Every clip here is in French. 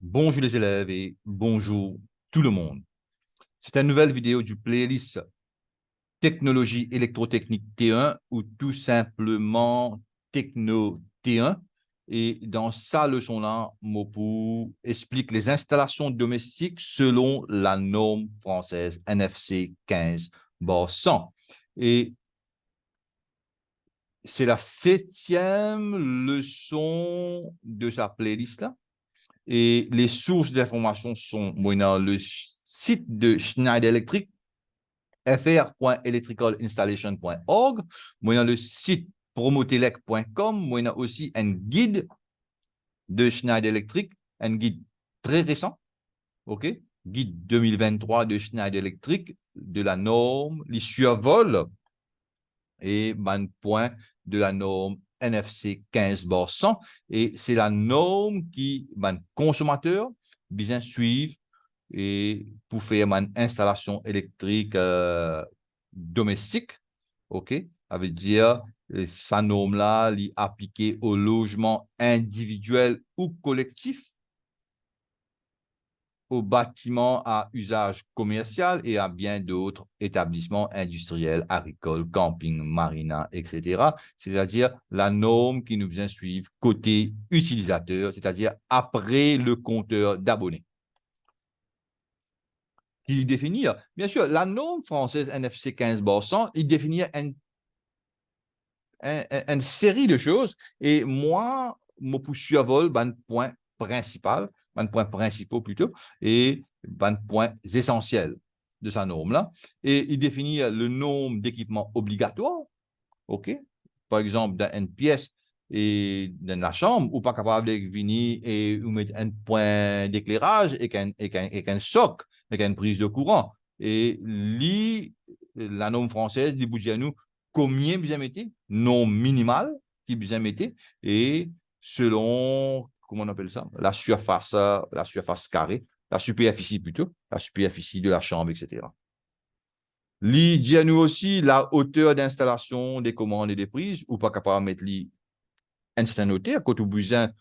Bonjour les élèves et bonjour tout le monde. C'est une nouvelle vidéo du playlist Technologie électrotechnique T1 ou tout simplement Techno T1. Et dans sa leçon-là, Mopou explique les installations domestiques selon la norme française NFC 15-100. Et c'est la 7e leçon de sa playlist-là. Et les sources d'informations sont dans le site de Schneider Electric, fr.electricalinstallation.org, dans le site promotelec.com, on a aussi un guide de Schneider Electric, un guide très récent, ok, guide 2023 de Schneider Electric, de la norme, les survols et point de la norme NFC 15-100. Et c'est la norme qui, consommateur, bien suivre et pour faire une installation électrique domestique, ok, ça veut dire sa norme-là, appliquée au logement individuel ou collectif, aux bâtiments à usage commercial et à bien d'autres établissements industriels, agricoles, camping, marina, etc. C'est-à-dire la norme qui nous vient suivre côté utilisateur, c'est-à-dire après le compteur d'abonnés. Qui définit, bien sûr, la norme française NFC 15-100, il définit une série de choses et moi, je suis à vol, point principal, point principaux plutôt, et points essentiels de sa norme-là. Et il définit le nombre d'équipements obligatoires, OK? Par exemple, dans une pièce et dans la chambre, ou pas capable de venir et mettre un point d'éclairage et qu'un socle, avec une prise de courant. Et la norme française dit à nous combien vous mettez, non minimal qui vous mettez, et selon, comment on appelle ça, la surface carrée, la superficie plutôt, la superficie de la chambre, etc. Li dit à nous aussi la hauteur d'installation des commandes et des prises, ou pas capable de mettre une certaine hauteur, quand vous besoin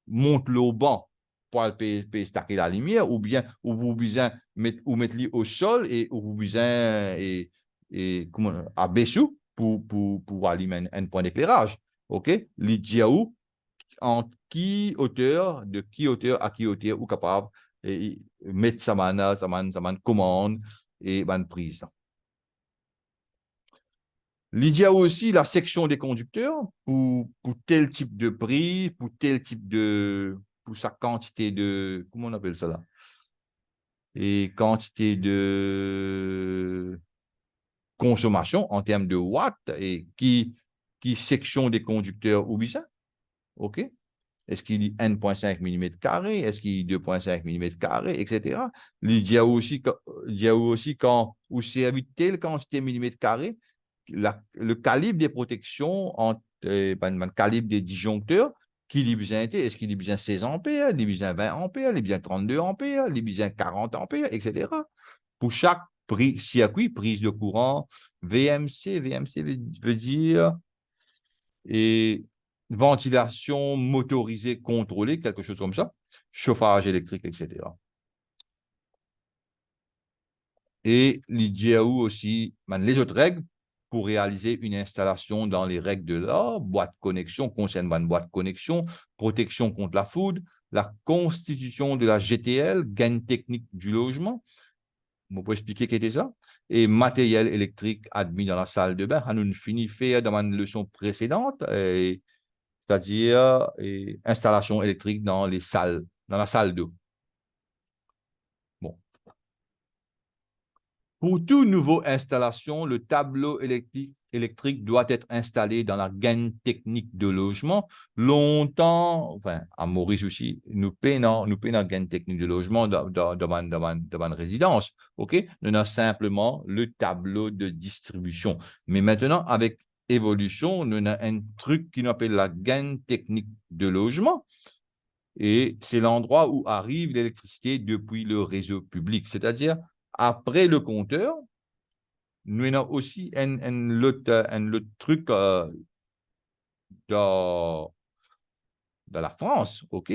monte le au banc pour stacker la lumière, ou bien ou vous besoin mettre au sol et ou vous besoin comment à Bessou pour allumer un point d'éclairage. OK? Li dit à où en qui hauteur, de qui hauteur à qui hauteur, ou capable et mettre sa commande et une prise. Il y a aussi la section des conducteurs pour tel type de prix, pour tel type de, pour sa quantité de, comment on appelle ça là? Et quantité de consommation en termes de watts et qui section des conducteurs ou bien, OK? Est-ce qu'il dit 1,5 mm², est-ce qu'il dit 2,5 mm², etc. Il y a aussi quand, où c'est telle quantité mm², le calibre des protections, le calibre des disjoncteurs, qui est besoin, est-ce qu'il est besoin 16 ampères, il est besoin 20 ampères, il est besoin 32 ampères, il est besoin 40 ampères, etc. Pour chaque circuit, prise de courant, VMC veut dire, et ventilation motorisée contrôlée, quelque chose comme ça, chauffage électrique, etc. Et l'IDIAO aussi, les autres règles pour réaliser une installation dans les règles de l'art, boîte connexion, concernant une boîte connexion, protection contre la foudre, la constitution de la GTL, gain technique du logement, on peut expliquer qu'est-ce que c'est ça, et matériel électrique admis dans la salle de bain. On a fini faire dans une leçon précédente, c'est-à-dire installation électrique dans les salles, dans la salle d'eau. Bon. Pour toute nouvelle installation, le tableau électrique doit être installé dans la gaine technique de logement. Longtemps, enfin, à Maurice aussi, nous payons la gaine technique de logement dans une résidence. OK? Nous avons simplement le tableau de distribution. Mais maintenant, avec évolution, nous avons un truc qui nous appelle la gaine technique de logement. Et c'est l'endroit où arrive l'électricité depuis le réseau public, c'est-à-dire après le compteur, nous avons aussi un autre truc dans la France, OK?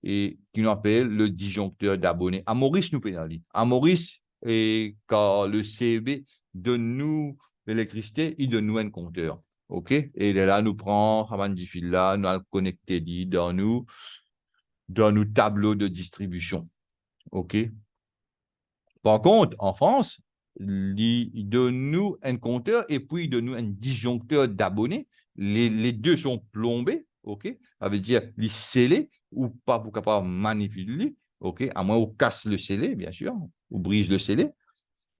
et qui nous appelle le disjoncteur d'abonnés. À Maurice, nous pénalise. À Maurice, et quand le CEB donne nous l'électricité, il donne nous un compteur. OK? Et là, nous prend, là, nous allons connecter dans nos tableaux de distribution. OK? Par contre, en France, il donne nous un compteur et puis il donne nous un disjoncteur d'abonnés. Les deux sont plombés, OK? Ça veut dire les scellés ou pas pour capable manipuler, OK? À moins qu'on casse le scellé, bien sûr, ou brise le scellé.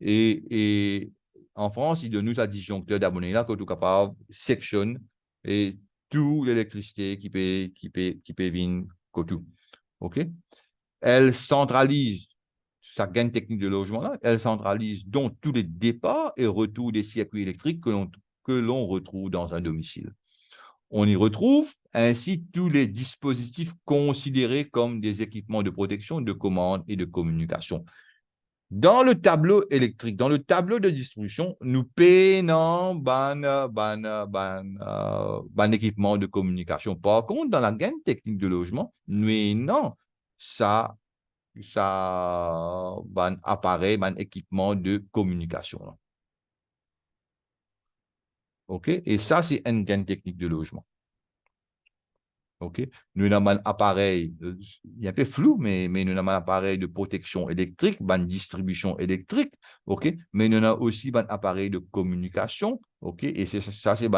Et en France, il donne nous un disjoncteur d'abonnés là que tout capable sectionne et toute l'électricité qui peut venir tout. OK? Elle centralise sa gaine technique de logement là, elle centralise donc tous les départs et retours des circuits électriques que l'on retrouve dans un domicile. On y retrouve ainsi tous les dispositifs considérés comme des équipements de protection, de commande et de communication. Dans le tableau électrique, dans le tableau de distribution, nous payons ban équipement de communication. Par contre, dans la gaine technique de logement, nous non, ça appareil, un équipement de communication. OK? Et ça, c'est une gaine technique de logement. OK? Nous avons un appareil, il est un peu flou, mais nous avons un appareil de protection électrique, une distribution électrique, OK? Mais nous avons aussi un appareil de communication, OK? Et ça, c'est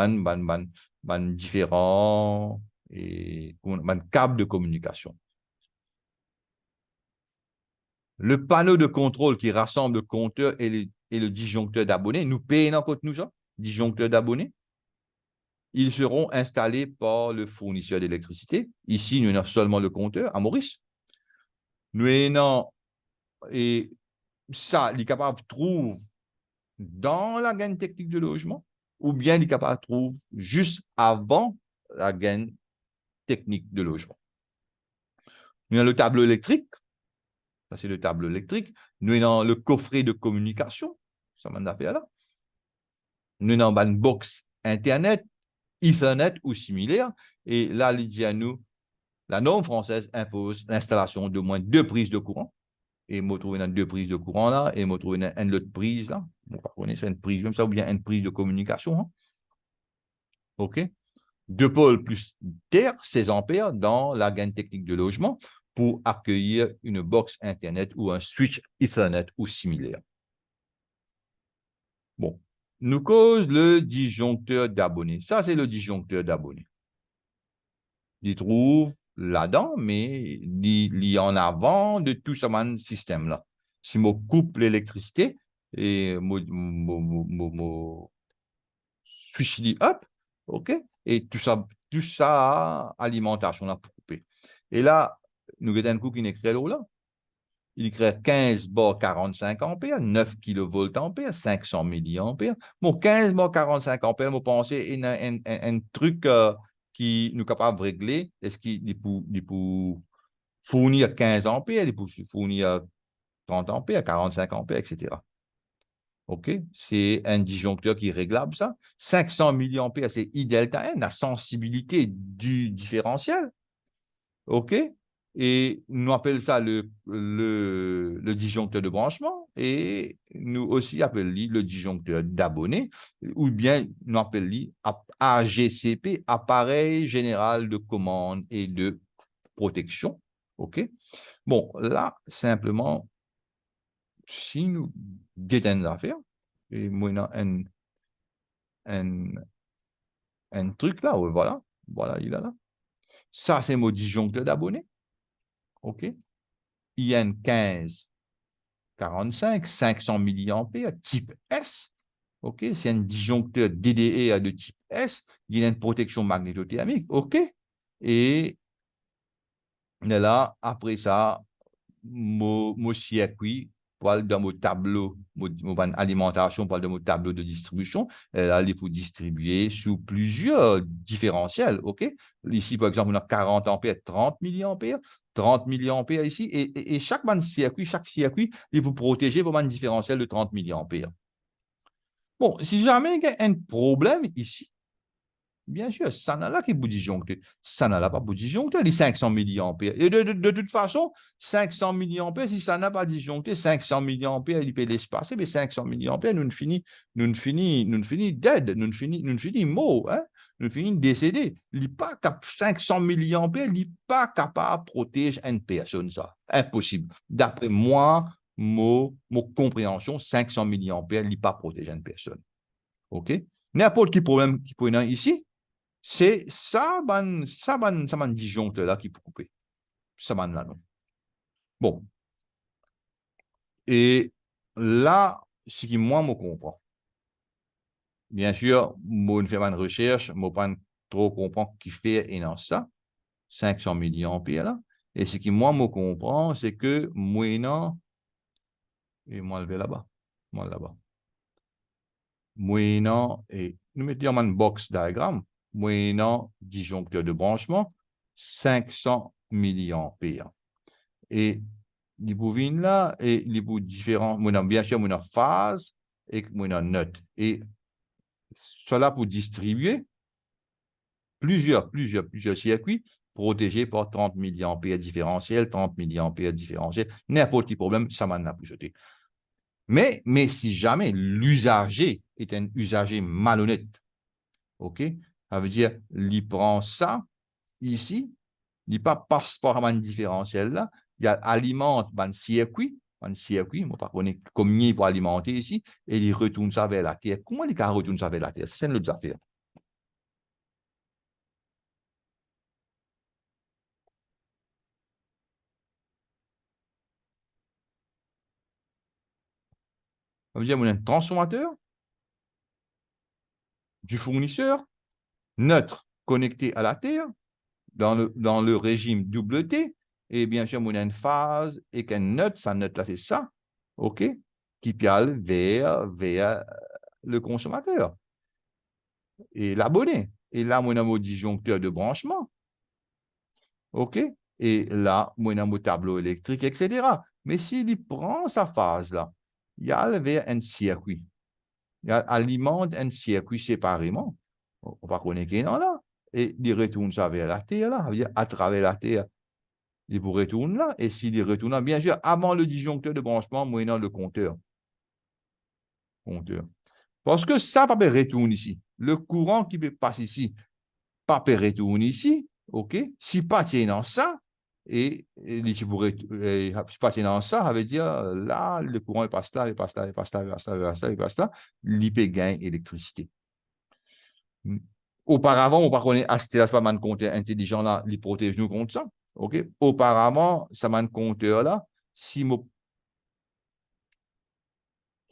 différents câbles de communication. Le panneau de contrôle qui rassemble le compteur et le disjoncteur d'abonnés, nous payons encore nous, disjoncteur d'abonnés. Ils seront installés par le fournisseur d'électricité. Ici, nous avons seulement le compteur à Maurice. Nous avons, et ça, il est capable de trouver dans la gaine technique de logement, ou bien il est capable de trouver juste avant la gaine technique de logement. Nous avons le tableau électrique. Ça, c'est le tableau électrique. Nous avons le coffret de communication. Ça m'en a fait là. Nous avons une box Internet, Ethernet ou similaire. Et là, il dit à nous, la norme française impose l'installation de moins 2 prises de courant. Et moi, trouve une 2 prises de courant là, et moi, trouve une autre prise là. Vous connaissez une prise comme ça, ou bien une prise de communication. Hein? OK? 2 pôles plus terre, 16 ampères dans la gaine technique de logement pour accueillir une box Internet ou un switch Ethernet ou similaire. Bon, nous cause le disjoncteur d'abonnés. Ça, c'est le disjoncteur d'abonnés. Il trouve là-dedans, mais il y en avant de tout ce système-là. Si je coupe l'électricité et je switch up, OK? Et tout ça alimentation là pour couper. Et là, nous avons un coup qui est écrit là. Il crée 15 bar 45 ampères, 9 kV-ampères, 500 milliampères. Bon, 15 bar 45 ampères, vous pensez un truc qui nous est capable de régler. Est-ce qu'il peut fournir 15 ampères, il peut fournir 30 ampères, 45 ampères, etc. OK? C'est un disjoncteur qui est réglable, ça. 500 milliampères, c'est I delta N, la sensibilité du différentiel. OK? Et nous appelons ça le disjoncteur de branchement et nous aussi appelons le disjoncteur d'abonnés ou bien nous appelons AGCP, appareil général de commande et de protection. OK? Bon, là, simplement, si nous détenons l'affaire, et moi, un truc là, voilà, il est là. Ça, c'est mon disjoncteur d'abonnés. OK? IN 15 45, 500 milliampères, type S. OK? C'est un disjoncteur DDE de type S. Il y a une protection magnétothermique. OK? Et là, après ça, mon circuit, dans mon tableau, mon alimentation, dans mon tableau de distribution, là, il faut distribuer sous plusieurs différentiels. OK? Ici, par exemple, on a 40 ampères, 30 milliampères. 30 milliampères ici, et chaque circuit, il vous protéger pour un différentiel de 30 milliampères. Bon, si jamais il y a un problème ici, Bien sûr, ça n'a là qui est pour disjoncteur. Ça n'a là pas pour disjoncteur, les 500 milliampères. Et de toute façon, 500 milliampères, si ça n'a pas disjoncté, 500 milliampères, il peut l'espacer, mais 500 milliampères, nous ne finit dead, nous ne finit mort, hein? Nous ne finit décédé. 500 milliampères, il n'est pas capable de protéger une personne, ça. Impossible. D'après moi, mon compréhension, 500 milliampères, il n'est pas protéger une personne. OK? N'importe quel problème qui peut être ici, c'est ça, ça disjoncteur là qui peut couper. Ça, là, non. Bon. Et là, ce qui, moi, me comprend. Bien sûr, moi, je fais une recherche, moi, pas trop comprendre qui fait et non ça, 500 milliampères là. Et ce qui, moi, me comprend, c'est que moi, non, et moi, je vais là-bas. Moi, là-bas. Moi, non, et nous mettons un box diagramme, moi, non, disjoncteur de branchement, 500 milliampères. Et les bovines là, et les bouts différents, bien sûr, mon phase et mon note. Et cela pour distribuer plusieurs circuits protégés par 30 milliampères différentiels, 30 milliampères différentiels, n'importe quel problème, ça m'en a plus jeté. Mais si jamais l'usager est un usager malhonnête, OK, ça veut dire, il prend ça ici, il pas passe par un différentiel là, il alimente un circuit, moi pas connais combien il pour alimenter ici, et il retourne ça vers la Terre. Comment il retourne ça vers la Terre? C'est une autre affaire. Ça veut dire qu'on a un transformateur du fournisseur neutre connecté à la Terre dans le régime double T, et bien sûr, on a une phase et qu'une note, sa note là, c'est ça, OK, qui piale vers le consommateur et l'abonné. Et là, on a mon disjoncteur de branchement, OK, et là, on a mon tableau électrique, etc. Mais s'il prend sa phase là, il y a vers un circuit, il alimente un circuit séparément, on va connaître qu'il là, et il retourne ça vers la Terre là, à travers la Terre. Il vous retourne là, et s'il retourne là, bien sûr, avant le disjoncteur de branchement, moyennant le compteur. Parce que ça, pas retourne ici. Le courant qui passe ici, pas retourne ici, OK? Si pas tient dans ça, si pas tient dans ça, ça veut dire, là, le courant il passe là, il passe là, il passe là, il passe là, il passe là, il passe là, il peut gagner électricité. Auparavant, on ne connaît pas un compteur intelligent là, il protège nous contre ça. OK? Auparavant, ça m'a un compteur là, si je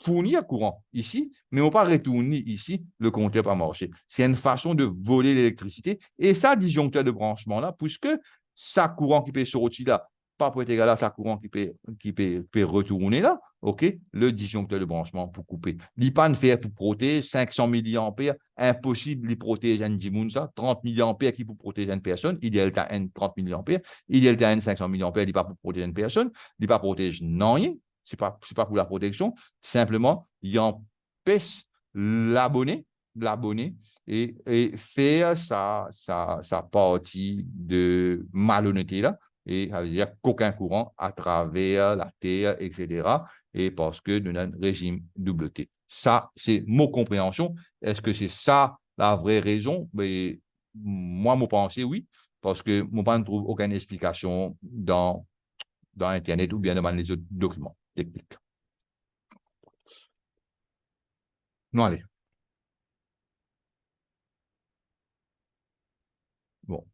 fournit un courant ici, mais on ne pas retourner ici, le compteur pas marcher. C'est une façon de voler l'électricité. Et ça, disjoncteur de branchement là, puisque ça courant qui peut sortir là, pas pour être égal à ça courant peut retourner là, OK, le disjoncteur de branchement pour couper. L'IPAN fait pour protéger 500 milliampères, impossible de protéger un dimoun ça, 30 milliampères qui pour protéger une personne, idéal à 30 milliampères, idéal à 500 milliampères, il n'est pas pour protéger une personne, il n'est pas protéger non rien, c'est pas pour la protection, simplement, il empêche l'abonné et faire sa partie de malhonnêteté là, et ça veut dire qu'aucun courant à travers la Terre, etc. Et parce que nous avons un régime double T. Ça, c'est mon compréhension. Est-ce que c'est ça la vraie raison? Mais moi, mon pensée, oui, parce que moi, je ne trouve aucune explication dans Internet ou bien dans les autres documents techniques. Non, allez. Bon.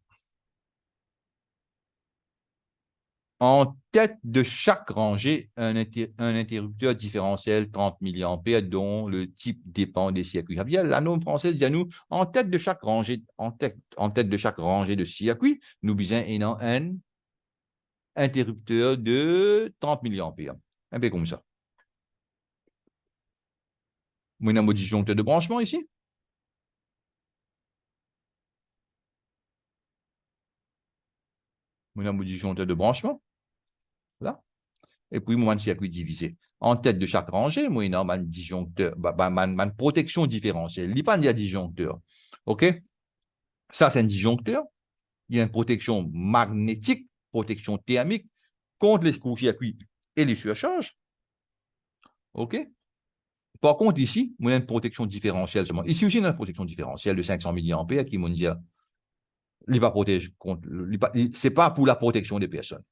En tête de chaque rangée, un interrupteur différentiel 30 milliampères dont le type dépend des circuits. Bien, la norme française dit à nous, en tête de chaque rangée, de chaque rangée de circuits, nous avons un interrupteur de 30 milliampères. Un peu comme ça. Nous avons un disjoncteur de branchement ici. Nous avons un disjoncteur de branchement. Là. Et puis, moi, un circuit divisé. En tête de chaque rangée, moi, il y a un disjoncteur, une protection différentielle. Il n'y a pas de disjoncteur. OK? Ça, c'est un disjoncteur. Il y a une protection magnétique, protection thermique contre les courts-circuits et les surcharges. OK? Par contre, ici, il y a une protection différentielle seulement. Ici aussi, il y a une protection différentielle de 500 mA qui m'ont dit, il va protéger contre, c'est pas pour la protection des personnes.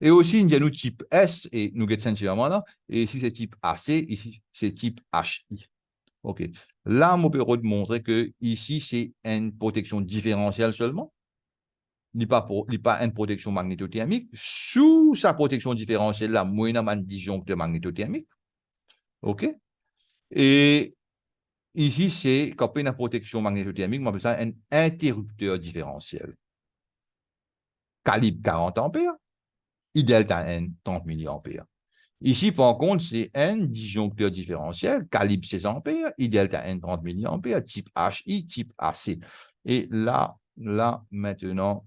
Et aussi, il y a nous type S, et nous avons là, et ici c'est type AC, ici c'est type HI. OK. Là, on peut montrer que ici, c'est une protection différentielle seulement. Il n'y a pas une protection magnétothermique. Sous sa protection différentielle, là, moi, il y a un disjoncteur magnétothermique. OK? Et ici, c'est quand on a une protection magnétothermique, on appelle ça un interrupteur différentiel. Calibre 40 ampères, I delta N 30 mA. Ici, par contre, c'est un disjoncteur différentiel, calibre 16 ampères, I delta N 30 mA, type HI, type AC. Et là, maintenant,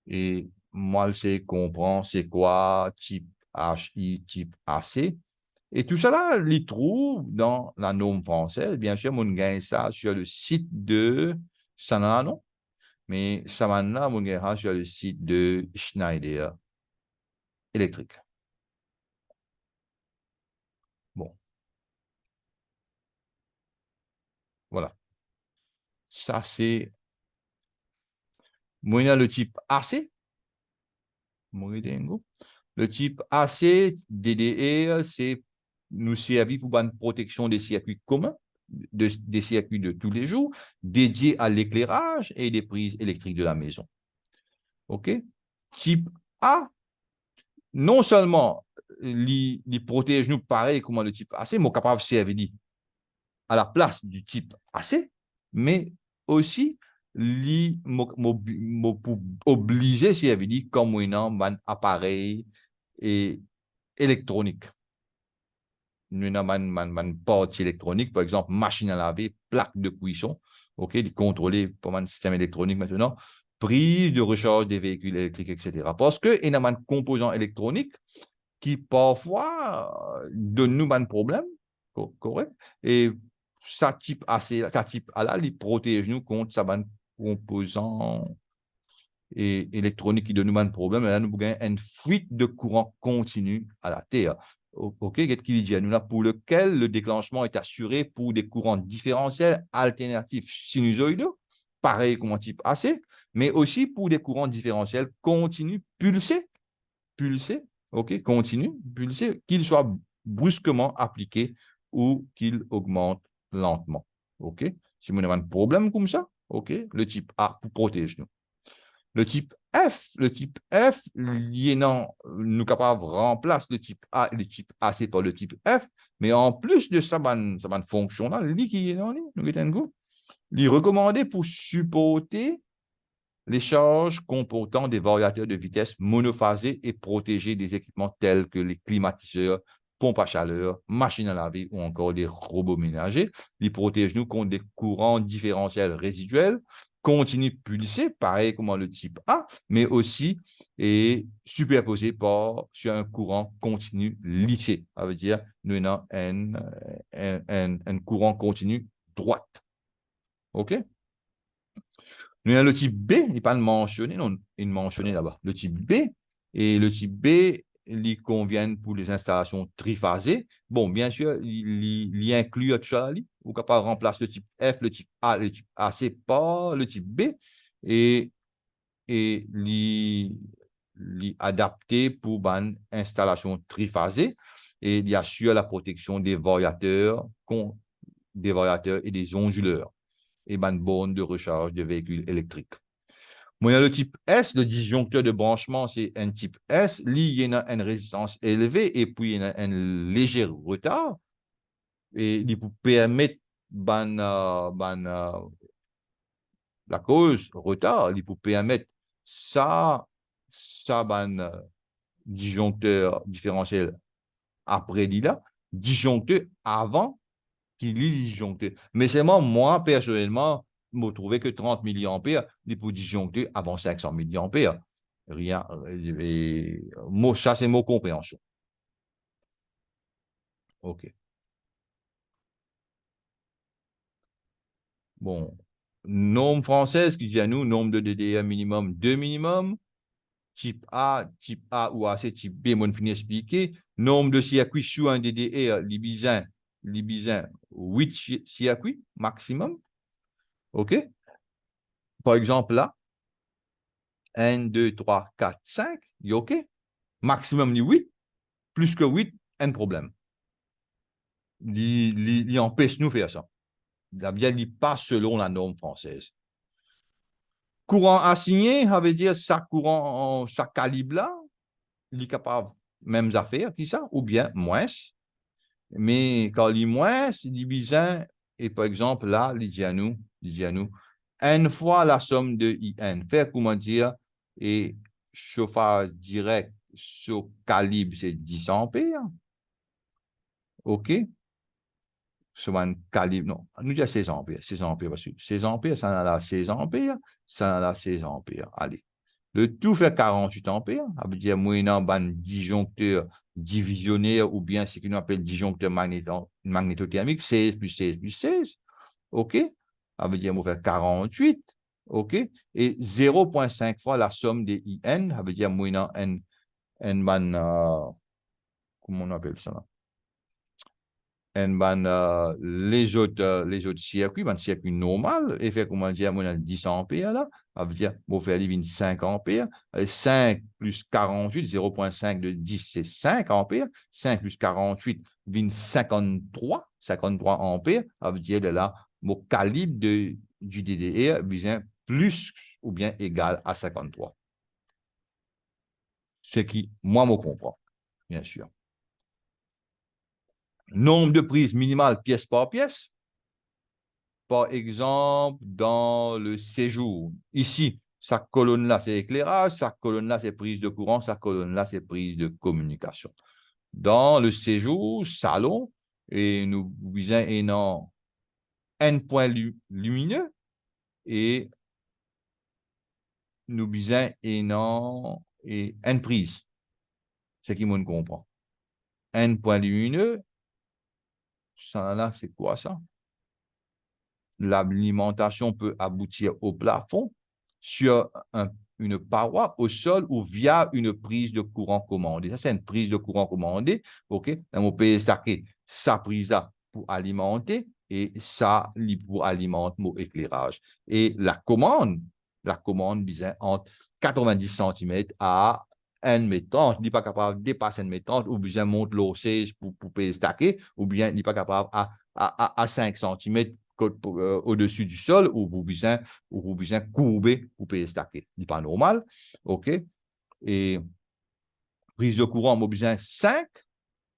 et moi, je sais comprendre c'est quoi type HI, type AC. Et tout cela, il trouve dans la norme française. Bien sûr, on gagne ça sur le site de Sanana, non? Mais Savannah, on gagne ça sur le site de Schneider Electric. Bon, voilà. Ça, c'est moi, le type AC. Le type AC, DDE, c'est nous servir pour une protection des circuits communs, des circuits de tous les jours, dédiés à l'éclairage et des prises électriques de la maison. OK? Type A, non seulement il protège nous pareil comme le type AC, mais capable de servir à la place du type AC, mais aussi obligé, si elle veut dire, comme un appareil et électronique. Nous avons une partie électronique, par exemple, machine à laver, plaque de cuisson, OK, contrôlée par un système électronique maintenant, prise de recharge des véhicules électriques, etc. Parce qu'il y a un composant électronique qui parfois donne nous un problème, correct, et ça type A là, il protège nous contre ça composant électronique qui donne nous un problème, et là nous avons une fuite de courant continu à la Terre. OK, qu'est-ce qu'il dit? Nous là pour lequel le déclenchement est assuré pour des courants différentiels alternatifs sinusoïdaux, pareil comme un type AC, mais aussi pour des courants différentiels continus pulsés, OK, continue, pulsé, qu'il soit brusquement appliqué ou qu'il augmente lentement. OK? Si vous avez un problème comme ça, OK, le type A protège nous. Le type F, nous capable remplacer le type A et le type AC par le type F, mais en plus de ça, ça fonction là, il est recommandé pour supporter les charges comportant des variateurs de vitesse monophasés et protégés des équipements tels que les climatiseurs, pompes à chaleur, machines à laver ou encore des robots ménagers. Ils protègent nous contre des courants différentiels résiduels, continus pulsés, pareil comme le type A, mais aussi superposés sur un courant continu lissé. Ça veut dire nous avons un courant continu droite. OK? Nous avons le type B, il n'est pas mentionné, non, il est mentionné là-bas. Le type B, et le type B, il convient pour les installations triphasées. Bon, bien sûr, il inclut tout ça, ou capable de remplacer le type F, le type A, le type AC par le type B, et adapté pour une installation triphasée, et il assure la protection des variateurs et des onduleurs et une borne de recharge de véhicules électriques. Moi, il y a le type S, le disjoncteur de branchement, c'est un type S. Il y a une résistance élevée et puis il y a un léger retard. Et il peut permettre la cause retard, il peut permettre ça disjoncteur différentiel après là, disjoncteur avant qu'il est disjoncté. Mais c'est moi, personnellement, je me trouvais que 30 mA, il peut disjoncter avant 500 mA. Rien. Ça, c'est mon compréhension. OK. Bon. Norme française qui dit à nous, nombre de DDR minimum, 2 minimum. Type A ou AC, type B, mon fini expliqué. Nombre de circuits sur un DDR, Libizin, 8 circuits maximum. OK? Par exemple, là, 1, 2, 3, 4, 5, OK? Maximum, 8. Plus que 8, un problème. Il empêche nous de faire ça. Il bien dit pas selon la norme française. Courant assigné, ça veut dire ça courant, ça calibre là, il est capable mêmes affaires, qui ça, ou bien moins. Mais quand il est moins, c'est divisé, et par exemple là, il dit à nous, n fois la somme de IN. Faire comment dire, et chauffage direct sur calibre, c'est 10 ampères. OK? Sur un calibre, non, nous disons 16 ampères, 16 ampères, parce que 16 ampères, ça en a 16 ampères, ça en a 16 ampères. Allez. Le tout fait 48 ampères, ça veut dire moyennant un disjoncteur divisionnaire ou bien ce qu'on appelle disjoncteur magnétothermique, 16 plus 16 plus 16. OK? Ça veut dire qu'on fait 48. OK? Et 0,5 fois la somme des IN, ça veut dire moyennant comment on appelle ça? Les autres circuits, circuit normal, et fait comment dire, 10 ampères là, ça veut dire, on fait 5 ampères, 5 plus 48, 0,5 de 10, c'est 5 ampères, 5 plus 48, 53, 53 ampères, ça veut dire là, mon calibre du DDR vient plus ou bien égal à 53. Ce qui, moi, me comprend, bien sûr. Nombre de prises minimales pièce par pièce. Par exemple, dans le séjour, ici, sa colonne-là, c'est éclairage, sa colonne-là, c'est prise de courant, sa colonne-là, c'est prise de communication. Dans le séjour, salon, et nous visons un point lumineux et nous visons une prise. C'est qui me comprend. Un point lumineux, ça là, c'est quoi ça? L'alimentation peut aboutir au plafond, sur une paroi, au sol ou via une prise de courant commandée. Ça, c'est une prise de courant commandée. OK? On peut saquer sa prise-là pour alimenter et ça pour alimenter mon éclairage. Et la commande disait entre 90 cm à 1,30 m. Il n'est pas capable de dépasser 1,30 m ou bien monte l'osage pour stacker ou bien il n'est pas capable à 5 cm au-dessus du sol ou vous besoin courber pour payer stacker. Ce n'est pas normal. OK? Et prise de courant, vous besoin 5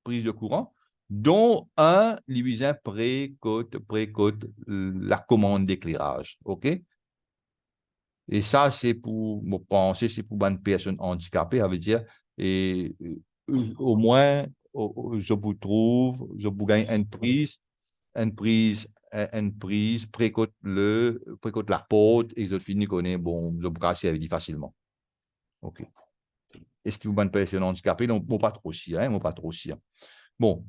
prises de courant, dont un, il besoin précote la commande d'éclairage. OK? Et ça, c'est pour me penser, c'est pour une personne handicapée, ça veut dire, et au moins, je vous trouve, je vous gagne une prise, précote la porte et je finis connaît bon, je peux casser avec lui facilement. OK. Est-ce que vous avez une personne handicapée? Non, pas trop si, hein, pas trop si. Bon,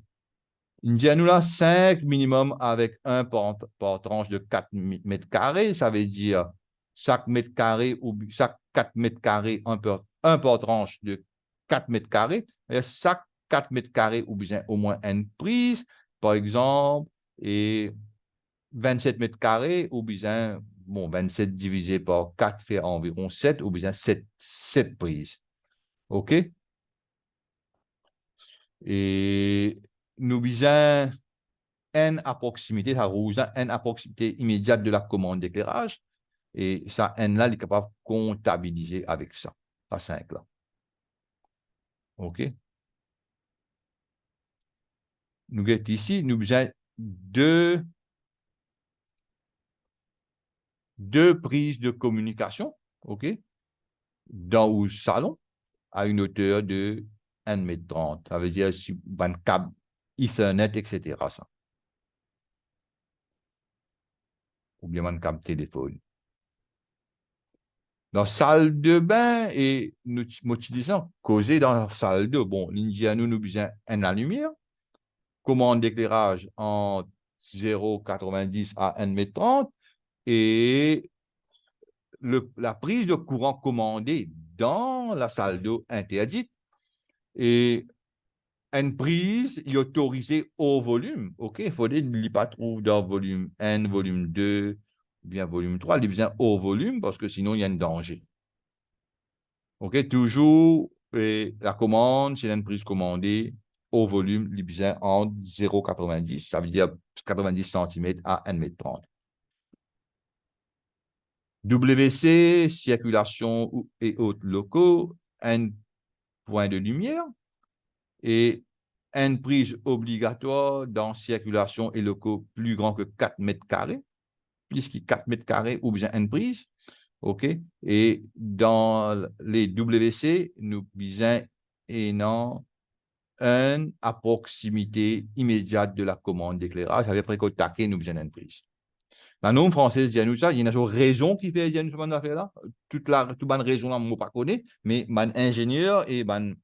il dit à nous là 5 minimum avec un par tranche de 4 mètres carrés, ça veut dire chaque mètre carré ou chaque 4 mètres carrés, un par tranche de 4 mètres carrés, et chaque 4 mètres carrés ou bien au moins une prise, par exemple, et 27 mètres carrés ou bien, bon, 27 divisé par 4 fait environ 7 ou bien 7 prises. OK? Et nous visons N à proximité, ça rouge là, N à proximité immédiate de la commande d'éclairage. Et ça, N là, il est capable de comptabiliser avec ça, à 5 là. OK? Nous avons ici, nous avons deux prises de communication, OK? Dans le salon, à une hauteur de 1,30 m. Ça veut dire si un câble Ethernet, etc. Ça. Ou bien un câble téléphone. Dans la salle de bain, et nous utilisons causer dans la salle de bon, l'Indiano nous besoin une lumière, commande d'éclairage en 0,90 à 1,30 m, Et la prise de courant commandée dans la salle d'eau interdite et une prise est autorisée au volume. OK, il faut dire qu'il n'y pas trouve dans volume 1, volume 2, ou bien volume 3, il vient au volume parce que sinon il y a un danger. OK, toujours la commande, c'est une prise commandée au volume, il vient entre 0,90, ça veut dire 90 cm à 1,30 m. WC, circulation et autres locaux, un point de lumière et une prise obligatoire dans circulation et locaux plus grand que 4 mètres carrés, plus que 4 mètres carrés ou bien une prise. OK? Et dans les WC, nous visons une à proximité immédiate de la commande d'éclairage. Avec le taquet, nous visons une prise. La norme française dit nous ça, il y a une raison qui fait dire nous cette affaire-là. Toute bonne raison, je ne pas connais, mais mon ingénieur et mon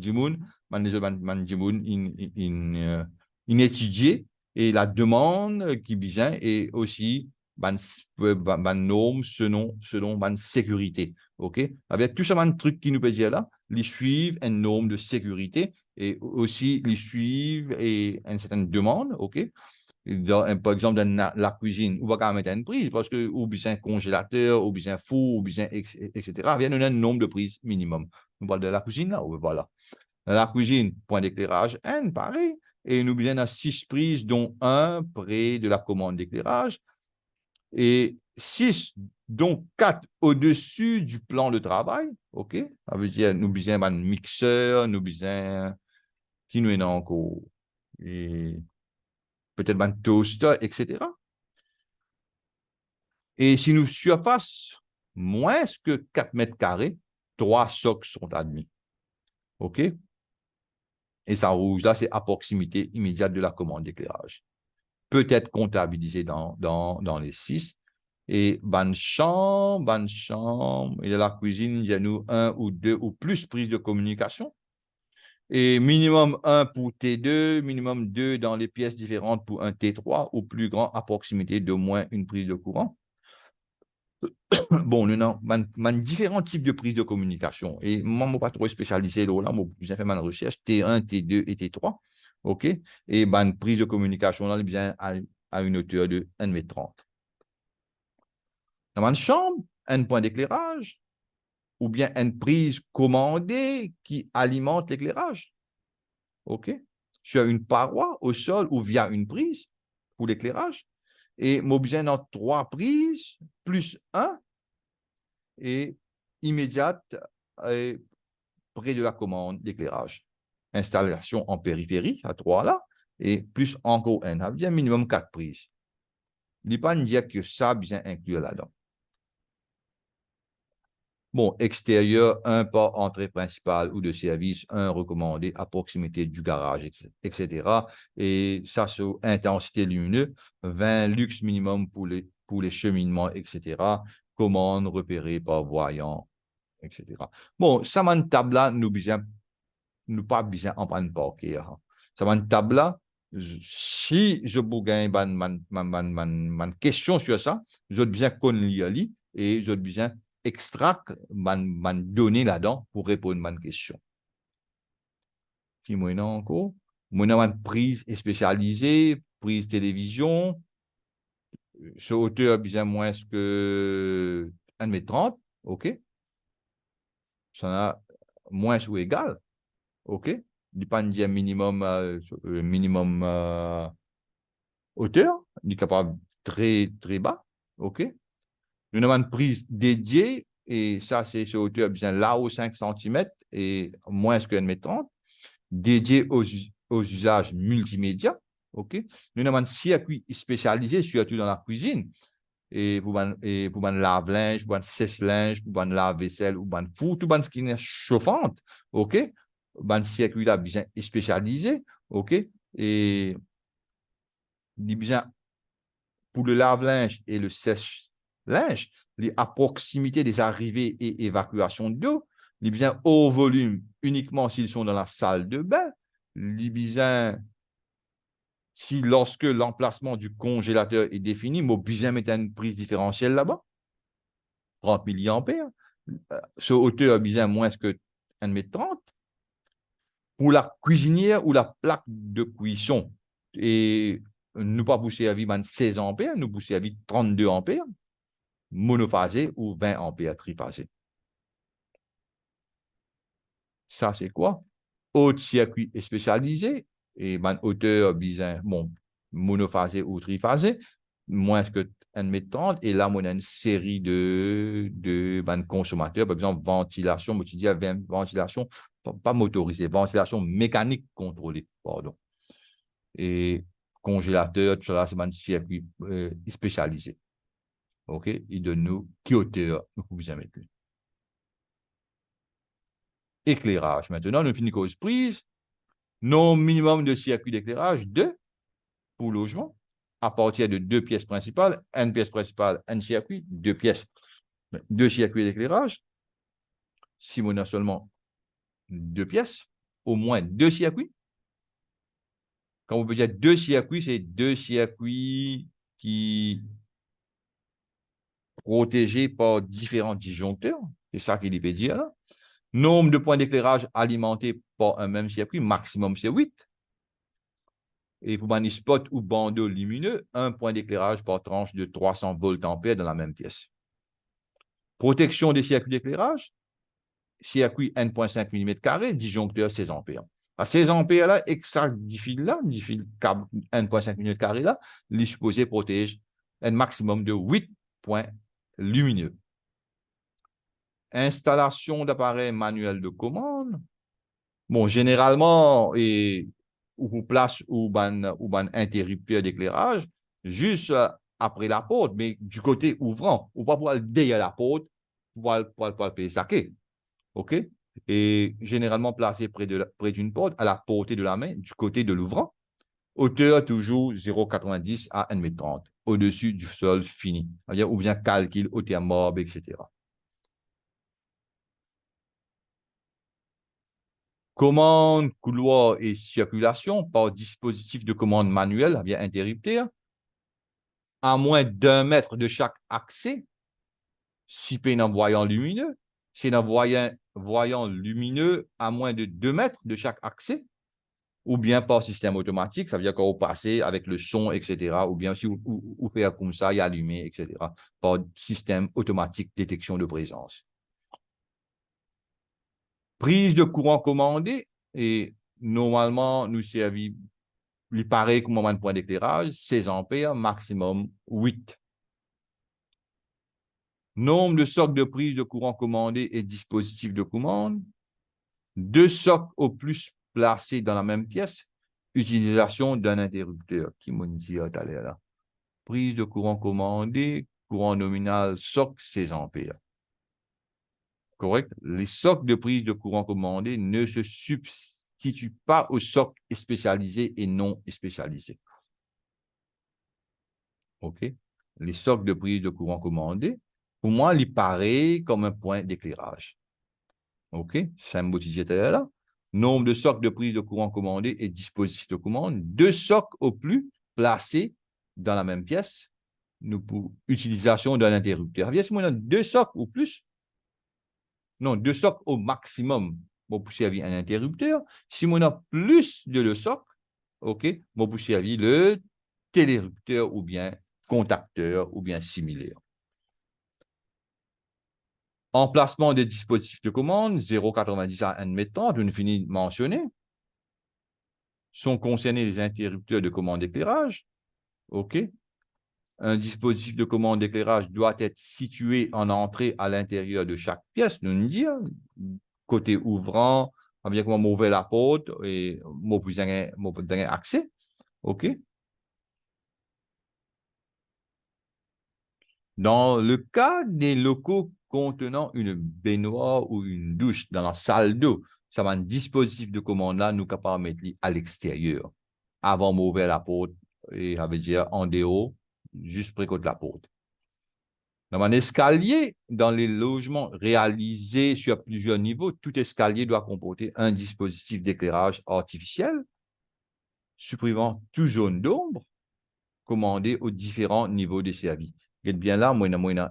Jimoun, in étudié et la demande qui vient et aussi ban norme selon ban sécurité. OK? Avec tout ça, un truc qui nous peut dire là, ils suivent une norme de sécurité et aussi ils suivent une certaine demande. OK? Par exemple, dans la cuisine, on va quand même mettre une prise parce que ou bien congélateur, ou bien four, ou bien etc. Il y a un nombre de prises minimum. On parle de la cuisine là, voilà. Dans la cuisine, point d'éclairage, un, pareil. Et nous avons 6 prises, dont un près de la commande d'éclairage. Et 6, dont 4 au-dessus du plan de travail. OK? Ça veut dire nous avons un mixeur, nous avons qui nous est encore. Et peut-être un toaster, etc. Et si nous surface moins que 4 mètres carrés, 3 socs sont admis. OK? Et ça rouge, là, c'est à proximité immédiate de la commande d'éclairage. Peut être comptabilisé dans les 6. Et bonne chambre, et de la cuisine, il y a nous 1 ou 2 ou plus prises de communication. Et minimum 1 pour T2, minimum 2 dans les pièces différentes pour un T3 ou plus grand à proximité de moins une prise de courant. Bon, nous avons différents types de prises de communication. Et moi, je ne suis pas trop spécialisé là, j'ai fait ma recherche, T1, T2 et T3. OK? Et une prise de communication, là, bien à une hauteur de 1,30 m. Dans une chambre, un point d'éclairage ou bien une prise commandée qui alimente l'éclairage. OK? Sur une paroi au sol ou via une prise pour l'éclairage. Et moi, besoin dans 3 prises plus 1 et immédiate et près de la commande d'éclairage. Installation en périphérie à 3 là et plus encore un. Ça veut dire minimum 4 prises. Il n'est pas dire que ça bien inclure là-dedans. Bon, extérieur, un pas entrée principale ou de service, un recommandé à proximité du garage, etc. Et ça, c'est intensité lumineuse, 20 lux minimum pour les cheminements, etc. Commande repérée par voyant, etc. Bon, ça m'a une table là, nous pas besoin en prendre parquet. Ça m'a une table là, si je vous gagne une question sur ça, je besoin qu'on lit et je besoin extraire ma données là-dedans pour répondre à ma question. Puis moi, encore, moi, une prise spécialisée, prise télévision, ce hauteur bien moins que 1,30 m, OK? Ça a moins ou égal, OK? Il pas un minimum, hauteur, il est capable très, très bas, OK? Nous avons une prise dédiée, et ça, c'est sur hauteur bien là haut 5 cm et moins que 1,30 m, dédié aux usages multimédia. OK? Nous avons un circuit spécialisé, surtout dans la cuisine, et pour un lave-linge, pour un sèche-linge, pour un lave-vaisselle, ou pour un four, tout ce qui est chauffante. OK? Un circuit là bien spécialisé. OK? Et bien pour le lave-linge et le sèche-linge, à proximité des arrivées et évacuations d'eau, les bien au volume uniquement s'ils sont dans la salle de bain, les bien Si lorsque l'emplacement du congélateur est défini, mon besoin mettre une prise différentielle là-bas, 30 milliampères, ce hauteur a besoin moins que 1 mètre 30. Pour la cuisinière ou la plaque de cuisson, et nous pas pousser à vie 16 ampères, nous pousser à vie 32 ampères, monophasé ou 20 ampères triphasé. Ça, c'est quoi? Autre circuit spécialisé, et man hauteur bizarre, bon, monophasé ou triphasé, moins que 1 mètre 30, et là, on a une série de consommateurs, par exemple, ventilation, je dis ventilation, pas motorisée, ventilation mécanique contrôlée, pardon. Et congélateur, tout ça, c'est un circuit spécialisé. OK? Il donne nous qui hauteur nous pouvons mettre. Éclairage. Maintenant, nous finissons cause prise. Non minimum de circuit d'éclairage, 2 pour logement, à partir de 2 pièces principales, une pièce principale, un circuit, 2 pièces, 2 circuits d'éclairage. Si on a seulement 2 pièces, au moins 2 circuits. Quand on peut dire 2 circuits, c'est 2 circuits qui protégés par différents disjoncteurs. C'est ça qu'il peut dire là. Nombre de points d'éclairage alimentés par un même circuit, maximum c'est 8. Et pour un spot ou bandeau lumineux, un point d'éclairage par tranche de 300 volts ampères dans la même pièce. Protection des circuits d'éclairage, circuit 1,5 mm, disjoncteur 16 ampères. À 16 ampères là, exact du fil là, du fil câble 1,5 mm là, les supposés protègent un maximum de 8 points lumineux. Installation d'appareils manuels de commande. Bon, généralement, on place ou ban interrupteur d'éclairage juste après la porte, mais du côté ouvrant, ou pas pour aller derrière la porte, pour le saquer. OK? Et généralement placé près d'une porte, à la portée de la main, du côté de l'ouvrant. Hauteur toujours 0,90 à 1,30 m, au-dessus du sol fini. Ou bien calcul, hauteur morbe, etc. Commande, couloir et circulation par dispositif de commande manuel, bien interrupteur, à moins d'1 mètre de chaque accès, si c'est un voyant lumineux, c'est un voyant lumineux à moins de 2 mètres de chaque accès, ou bien par système automatique, ça veut dire qu'on va passer avec le son, etc., ou bien si vous faire comme ça, il allumer, etc., par système automatique détection de présence. Prise de courant commandé, et normalement, nous servit, il paraît comme un point d'éclairage, 16 ampères, maximum 8. Nombre de socles de prise de courant commandé et dispositifs de commande. 2 socles au plus placés dans la même pièce. Utilisation d'un interrupteur, qui m'a dit tout à l'heure là. Prise de courant commandé, courant nominal, socle 16 ampères. Correct? Les socles de prise de courant commandé ne se substituent pas aux socles spécialisés et non spécialisés. OK? Les socles de prise de courant commandé, pour moi, il paraît comme un point d'éclairage. OK? C'est un mot qui était là. Nombre de socles de prise de courant commandé et dispositifs de commande. 2 socles au plus placés dans la même pièce. Nous, pour utilisation d'un interrupteur. Bien, si on a 2 socles ou plus, non, 2 socles au maximum pour servir un interrupteur. Si on a plus de 2 socles, OK, pour servir le télérupteur ou bien contacteur ou bien similaire. Emplacement des dispositifs de commande, 0,90 à 1 mètre 30, on finit de mentionner. Sont concernés les interrupteurs de commande d'éclairage. OK. Un dispositif de commande d'éclairage doit être situé en entrée à l'intérieur de chaque pièce, nous dire, côté ouvrant, bien comment ouvrir la porte et mon plus accès. OK. Dans le cas des locaux contenant une baignoire ou une douche dans la salle d'eau, ça va un dispositif de commande là, nous capables de mettre à l'extérieur avant d'ouvrir la porte et ça veut dire en dehors, juste près de la porte. Dans un escalier, dans les logements réalisés sur plusieurs niveaux, tout escalier doit comporter un dispositif d'éclairage artificiel supprimant tout zone d'ombre commandé aux différents niveaux de service. Regarde bien là, moi,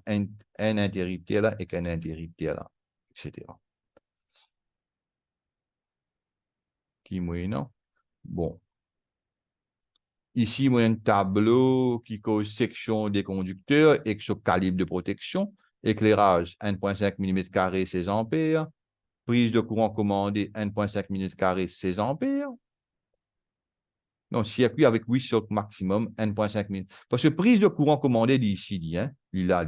un interrupteur là et un interrupteur là, etc. Qui moi, bon. Ici, moi, un tableau qui cause section des conducteurs et ce calibre de protection, éclairage 1,5 mm², 16 ampères, prise de courant commandée 1,5 mm², 16 ampères. Non, circuit avec 8 chocs maximum, 1,5 mm. Parce que prise de courant commandée ici, hein, il a.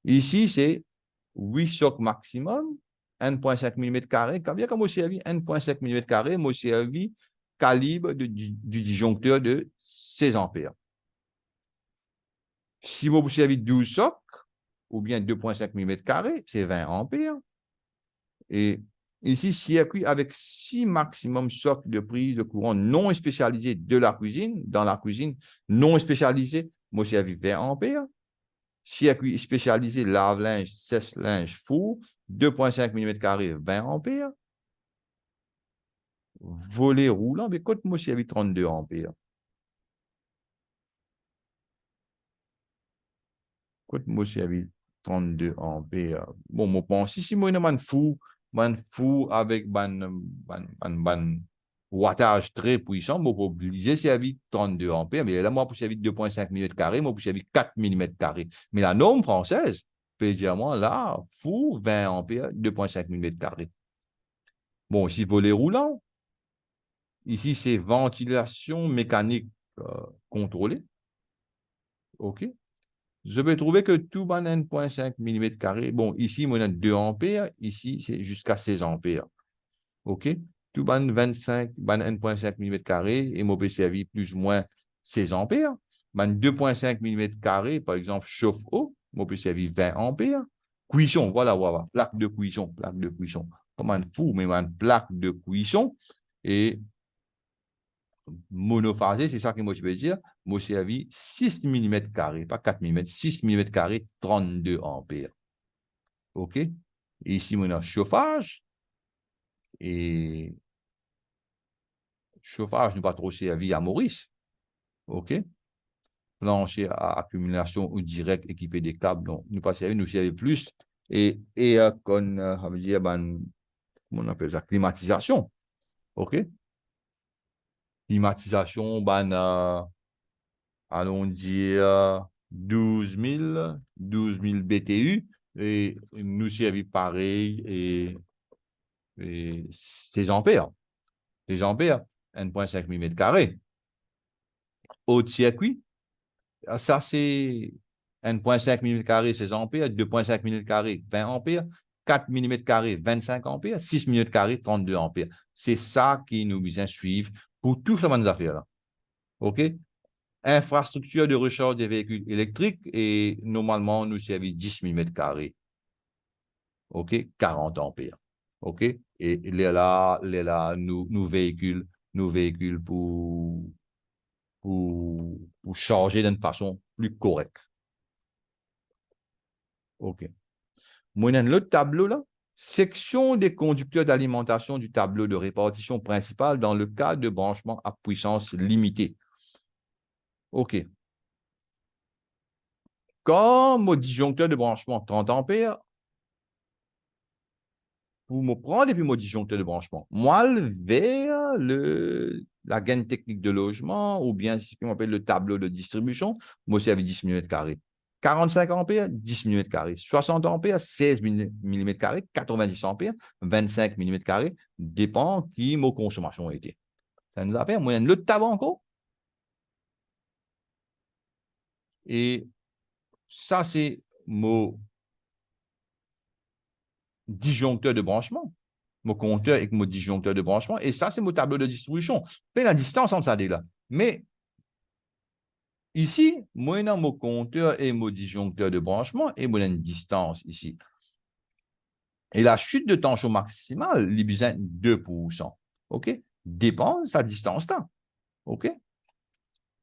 Ici, c'est 8 chocs maximum, 1,5 mm². Quand bien comme on servi 1,5 mm², moi servi calibre du disjoncteur de 16 ampères. Si vous servi 12 chocs, ou bien 2,5 mm², c'est 20 ampères. Et ici, circuit avec 6 maximum chocs de prise de courant non spécialisé de la cuisine, dans la cuisine non spécialisée, moi servi 20 ampères. Circuit spécialisé lave-linge, sèche-linge, four, 2,5 mm², 20 ampères. Volet roulant, mais quand moi, servi 32 ampères. Quand moi, servi 32 ampères. Bon, moi, pense, si moi, man fou avec ban wattage très puissant, moi, pour obliger servir 32 ampères, mais là, moi, pour servir 2,5 mm², moi, pour servir 4 mm². Mais la norme française, peut dire, moi, là, fou, 20 ampères, 2,5 mm². Bon, ici, volet roulant. Ici, c'est ventilation mécanique contrôlée. OK. Je vais trouver que tout ban 1,5 mm². Bon, ici, moi, on a 2 ampères. Ici, c'est jusqu'à 16 ampères. OK. Tout ban 25, ban 1,5 mm², et moi, peut servir plus ou moins 16 ampères. Ban 2,5 mm², par exemple, chauffe-eau, moi, peut servir 20 ampères. Cuisson, voilà. Plaque de cuisson. Comme un fou, mais une plaque de cuisson. Et monophasé, c'est ça que moi je veux dire. Moi, servi 6 mm², pas 4 mm, 6 mm², 32 ampères. OK? Et ici, on a chauffage. Et chauffage, nous pas trop servi à Maurice. OK? Plancher à accumulation ou direct équipé des câbles. Donc, nous pas servi, nous servi plus. Et qu'on veut dire, comment on appelle ça? Climatisation. OK? Climatisation, allons dire 12 000 BTU, et nous servit pareil, et c'est ampères. Les ampères, 1,5 mm². Haut circuit, ça c'est 1,5 mm², 16 ampères, 2,5 mm², 20 ampères, 4 mm², 25 ampères, 6 mm², 32 ampères. C'est ça qui nous vient suivre pour toutes ces affaires-là. OK? Infrastructure de recharge des véhicules électriques, et normalement, nous servons 10 mm². OK? 40 ampères. OK? Et là, nous véhicules pour charger d'une façon plus correcte. OK. Moi, le tableau là, section des conducteurs d'alimentation du tableau de répartition principale dans le cas de branchement à puissance limitée. OK. Quand mon disjoncteur de branchement 30 ampères, pour me prendre et puis mon disjoncteur de branchement, moi, vers la gaine technique de logement, ou bien ce qu'on appelle le tableau de distribution, moi, c'est avec 10 mm². 45 ampères, 10 mm². 60 ampères, 16 mm². 90 ampères, 25 mm². Dépend qui ma consommation a été. Ça nous appelle moyenne le tabac encore. Et ça, c'est mon disjoncteur de branchement, mon compteur avec mon disjoncteur de branchement, et ça, c'est mon tableau de distribution. C'est la distance entre ça et là. Mais ici, moi, j'ai mon compteur et mon disjoncteur de branchement, et moi, j'ai une distance ici. Et la chute de tension maximale, il besoin 2%. OK? Dépend de sa distance là. OK?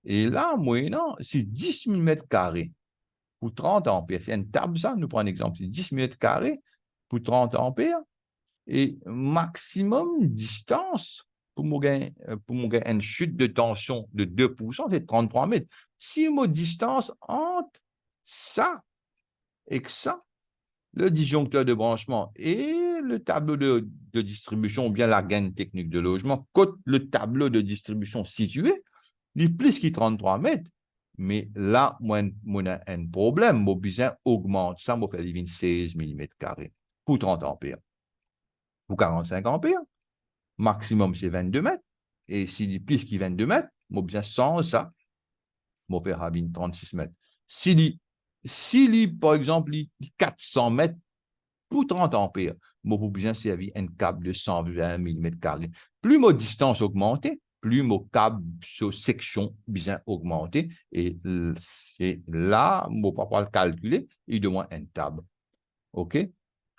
Et là, moi, c'est 10 mm² pour 30 ampères. C'est une table, ça, nous prenons un exemple. C'est 10 mm² pour 30 ampères. Et maximum distance pour une chute de tension de 2%, c'est 33 mètres. Si mon distance entre ça et que ça, le disjoncteur de branchement et le tableau de distribution ou bien la gaine technique de logement, côté le tableau de distribution situé, il est plus que 33 mètres. Mais là, moi, j'ai un problème. Mon besoin augmente. Ça, moi, fait 16 mm² pour 30 ampères. Pour 45 ampères, maximum, c'est 22 mètres. Et s'il est plus que 22 mètres, mon besoin sans ça, mon père a 36 mètres. S'il est, par exemple, 400 mètres pour 30 ampères, mon besoin servir un câble de 120 mm². Plus ma distance augmente, plus mon câble sur section besoin augmenter. Et c'est là, mon papa le calculer, il demande un table. OK?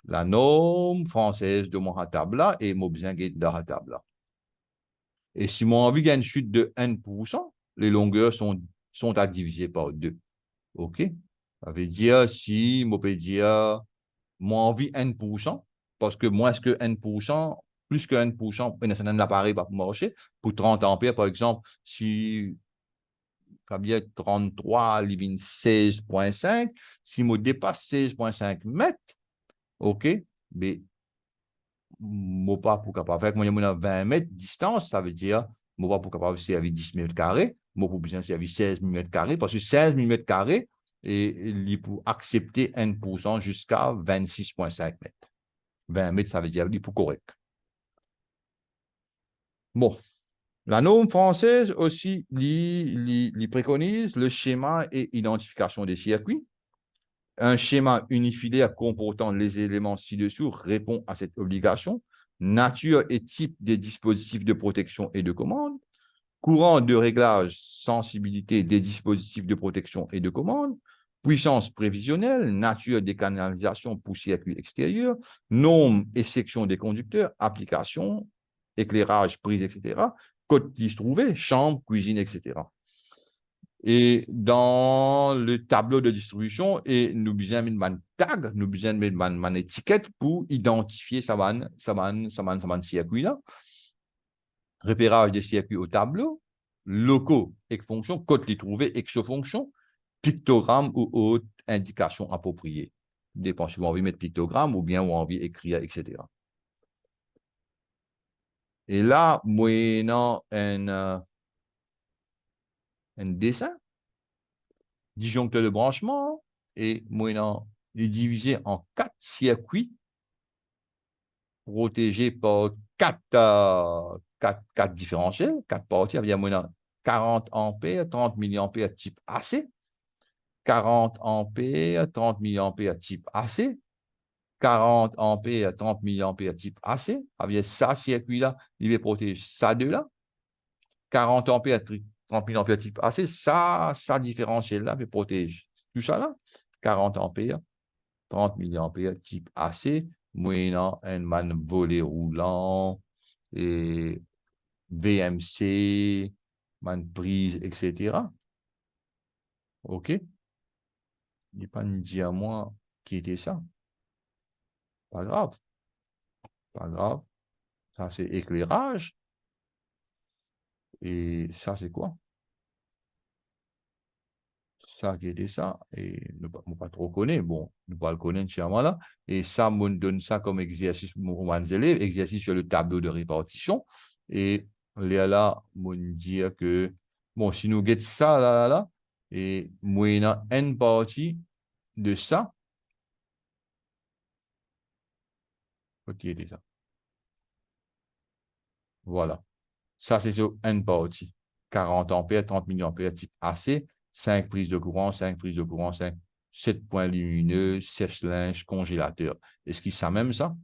La norme française demande un table là et mon besoin est dans la table là. Et si mon envie gagne une chute de 1%, les longueurs sont à diviser par 2. OK? Ça veut dire si mon peut dire moi envie 1%, parce que moins que 1%, plus que 1%, un appareil va marcher. Pour 30 ampères, par exemple, si ça vient 33, 16,5, si je dépasse 16,5 mètres, OK, mais je pas pour capable. Avec moi, 20 mètres de distance, ça veut dire, je pas pour capable servir 10 mm², je pour besoin servir 16 mm², parce que 16 mm², et il pour accepter 1% jusqu'à 26,5 mètres. 20 mètres, ça veut dire pour correct. Bon, la norme française aussi préconise le schéma et identification des circuits. Un schéma unifilaire comportant les éléments ci-dessous répond à cette obligation. Nature et type des dispositifs de protection et de commande. Courant de réglage, sensibilité des dispositifs de protection et de commande. Puissance prévisionnelle, nature des canalisations pour circuits extérieurs, normes et sections des conducteurs, application, éclairage, prise, etc. Code qui se trouvait, chambre, cuisine, etc. Et dans le tableau de distribution, et nous besoin de mettre un tag, nous besoin de mettre une étiquette pour identifier ça circuit là. Repérage des circuits au tableau, locaux et fonctions, code les trouver, exofonctions, pictogramme ou autre indication appropriée. Dépend si vous avez envie de mettre pictogramme ou bien vous avez envie d'écrire, etc. Et là, moyennant un dessin, disjoncteur de branchement, et moyennant est divisé en 4 circuits protégés par 4 différentiels, 4 parties, il y a moyennant 40 ampères, 30 milliampères type AC, 40 ampères, 30 milliampères type AC, 40 ampères, 30 milliampères type AC, avec ça circuit-là, il va protéger ça de là, 40 ampères, 30 milliampères type AC, ça différentiel-là va protéger tout ça là, 40 ampères, 30 milliampères type AC, moyennant un man volet roulant, et VMC, man prise, etc. OK? Il n'est pas me dire à moi qui était ça. Pas grave. Pas grave. Ça, c'est éclairage. Et ça, c'est quoi? Ça qui était ça. Et ne pas trop connaître. Bon, ne pas le connaître chez moi là. Et ça, me donne ça comme exercice pour mes élèves. Exercice sur le tableau de répartition. Et là, me dire que, bon, si nous guettons ça là, et moyennant une partie de ça, ok, était ça. Voilà. Ça, c'est sur une partie. 40 ampères, 30 milliampères type AC, 5 prises de courant, 5 prises de courant, 7 points lumineux, sèche-linge, congélateur. Est-ce qu'il ça même ça?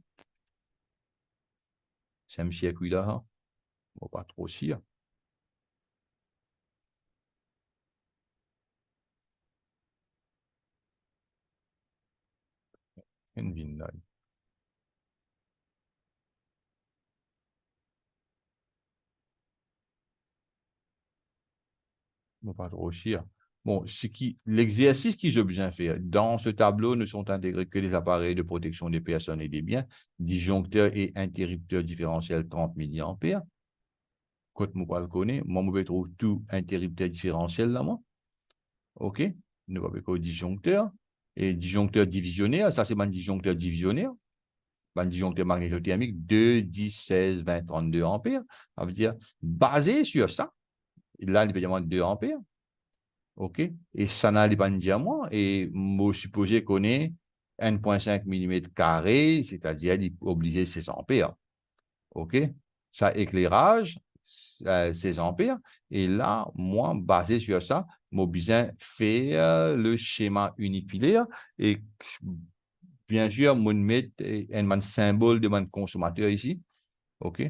C'est un circuit là, hein? Bon, pas trop si. Une vigne. Bon, pas trop si. Bon, l'exercice que j'ai besoin de faire dans ce tableau ne sont intégrés que les appareils de protection des personnes et des biens, disjoncteurs et interrupteurs différentiels 30 milliampères. quand je le connais, moi, je trouve tout interrupteur différentiel là, moi. OK? Nous avons un disjoncteur. Et disjoncteur divisionnaire, ça, c'est un disjoncteur divisionnaire. Un disjoncteur magnétothermique 2, 10, 16, 20, 32 ampères. Ça veut dire, basé sur ça, là, il y a 2 ampères. OK? Et ça n'a pas de diamant. Et moi, supposé qu'on est 1,5 mm², c'est-à-dire obligé 16 ampères. OK? Ça, éclairage, 16 ampères. Et là, moi, basé sur ça, j'ai besoin de faire le schéma unifilaire. Et bien sûr, je mets un symbole de mon consommateur ici. OK?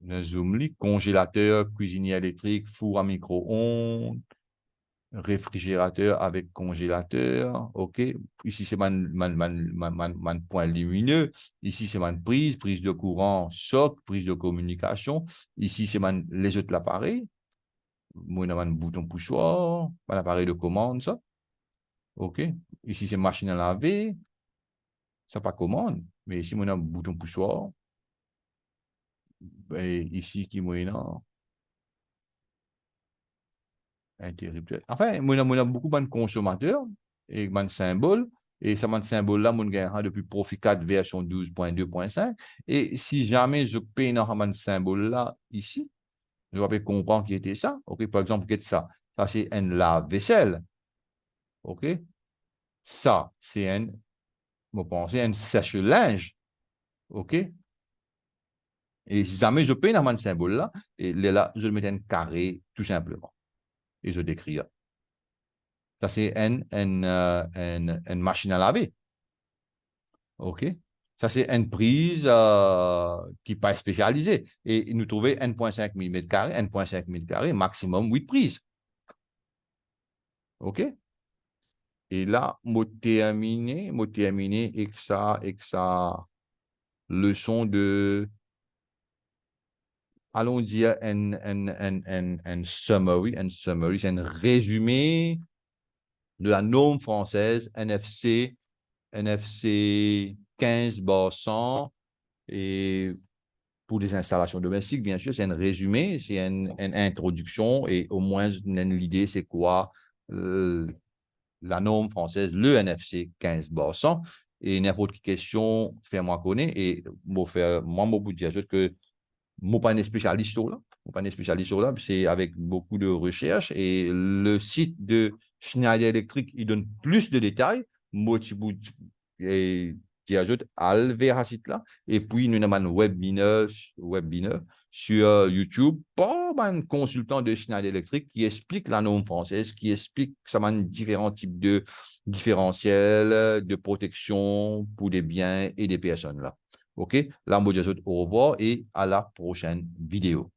Le zoom, congélateur, cuisinier électrique, four à micro-ondes, réfrigérateur avec congélateur, OK. Ici, c'est mon point lumineux. Ici, c'est ma prise de courant, choc, prise de communication. Ici, c'est les autres appareils. Moi, on a un bouton poussoir, un appareil de commande, ça. OK. Ici, c'est machine à laver. Ça pas commande. Mais ici, on a un bouton poussoir. Et ici, qui est interrupteur. Enfin, moi, on a beaucoup de consommateurs et de symboles. Et ça, mon symbole-là, mon gagne depuis Profit 4 version 12.2.5. Et si jamais je paye dans mon symbole-là, ici, je vais comprendre qui était ça. OK, par exemple, qu'est-ce que ça? Ça, c'est un lave-vaisselle. OK? Ça, c'est un sèche-linge. OK? Et si jamais je paye dans mon symbole-là, et là, je mets un carré, tout simplement. Et je décris là. Ça, c'est une machine à laver. OK? Ça, c'est une prise qui n'est pas spécialisée. Et nous trouvons 1,5 mm², 1,5 mm², maximum 8 prises. OK? Et là, je terminé avec ça, leçon de, allons dire, un summary, c'est un résumé de la norme française NFC 15/100 et pour les installations domestiques, bien sûr, c'est un résumé, c'est une introduction et au moins l'idée, c'est quoi la norme française, le NFC 15/100 et n'importe quelle question, fais-moi connaître et moi, je vous dire que je ne suis pas un spécialiste sur là. C'est avec beaucoup de recherches et le site de Schneider Electric, il donne plus de détails. Moi, tu ajoutes à site là. Et puis, nous avons un webinaire sur YouTube par un consultant de Schneider Electric qui explique la norme française, qui explique que ça a différents types de différentiels, de protection pour des biens et des personnes là. OK? Là, moi, je vous dis au revoir et à la prochaine vidéo.